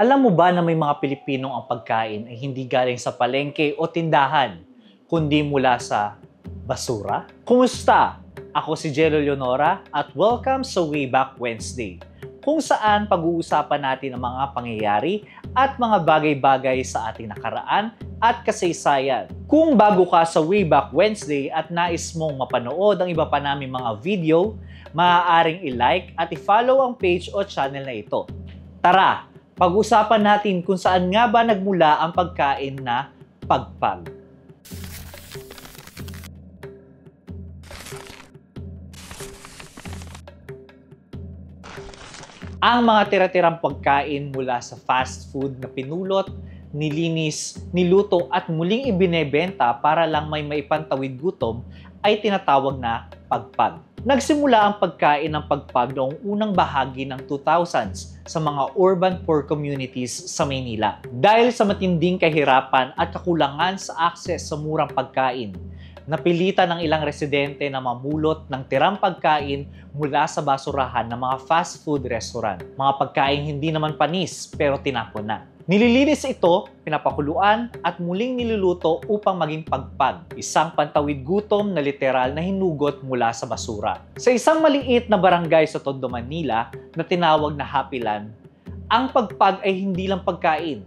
Alam mo ba na may mga Pilipinong ang pagkain ay hindi galing sa palengke o tindahan, kundi mula sa basura? Kumusta? Ako si Jello Leonora at welcome sa Wayback Wednesday, kung saan pag-uusapan natin ang mga pangyayari at mga bagay-bagay sa ating nakaraan at kasaysayan. Kung bago ka sa Wayback Wednesday at nais mong mapanood ang iba pa naming mga video, maaaring i-like at i-follow ang page o channel na ito. Tara! Pag-usapan natin kung saan nga ba nagmula ang pagkain na pagpag. Ang mga tira-tirang pagkain mula sa fast food na pinulot, nilinis, niluto at muling ibinebenta para lang may maipantawid gutom ay tinatawag na pagpag. Nagsimula ang pagkain ng pagpag noong unang bahagi ng 2000s sa mga urban poor communities sa Maynila. Dahil sa matinding kahirapan at kakulangan sa akses sa murang pagkain, napilitan ng ilang residente na mamulot ng tirang pagkain mula sa basurahan ng mga fast food restaurant. Mga pagkain hindi naman panis pero tinapon na. Nililinis ito, pinapakuluan at muling niluluto upang maging pagpag, isang pantawid gutom na literal na hinugot mula sa basura. Sa isang maliit na barangay sa Tondo, Manila na tinawag na Happyland, ang pagpag ay hindi lang pagkain.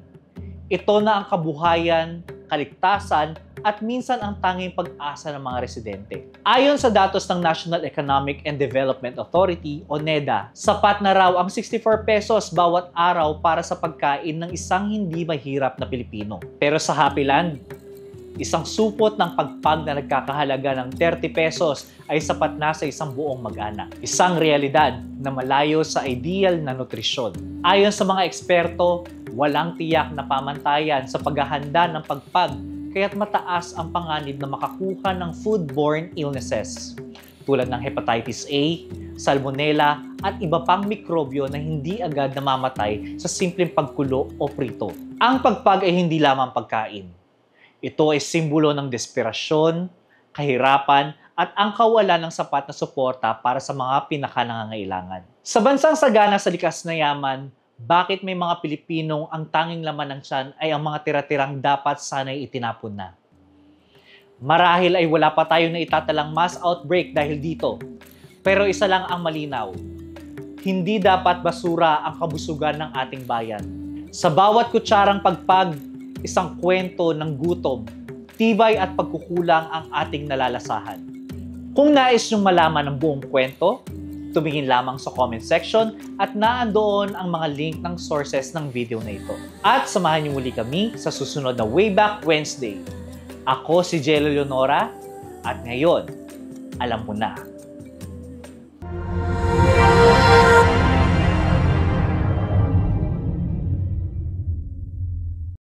Ito na ang kabuhayan, kaligtasan at minsan ang tanging pag-asa ng mga residente. Ayon sa datos ng National Economic and Development Authority o NEDA, sapat na raw ang 64 pesos bawat araw para sa pagkain ng isang hindi mahirap na Pilipino. Pero sa Happyland, isang supot ng pagpag na nagkakahalaga ng 30 pesos ay sapat na sa isang buong mag-anak. Isang realidad na malayo sa ideal na nutrisyon. Ayon sa mga eksperto, walang tiyak na pamantayan sa paghahanda ng pagpag, kaya't mataas ang panganib na makakuha ng foodborne illnesses tulad ng hepatitis A, salmonella at iba pang mikrobyo na hindi agad namamatay sa simpleng pagkulo o prito. Ang pagpag ay hindi lamang pagkain. Ito ay simbolo ng desperasyon, kahirapan at ang kawalan ng sapat na suporta para sa mga pinakanangangailangan. Sa bansang sagana sa likas na yaman, bakit may mga Pilipinong ang tanging laman ng tiyan ay ang mga tira-tirang dapat sana'y itinapon na? Marahil ay wala pa tayo na itatalang mass outbreak dahil dito. Pero isa lang ang malinaw. Hindi dapat basura ang kabusugan ng ating bayan. Sa bawat kutsarang pagpag, isang kwento ng gutom, tibay at pagkukulang ang ating nalalasahan. Kung nais niyong malaman ang buong kwento, tumingin lamang sa comment section at naandoon ang mga link ng sources ng video na ito. At samahan niyo muli kami sa susunod na Wayback Wednesday. Ako si Jello Leonora at ngayon, alam mo na.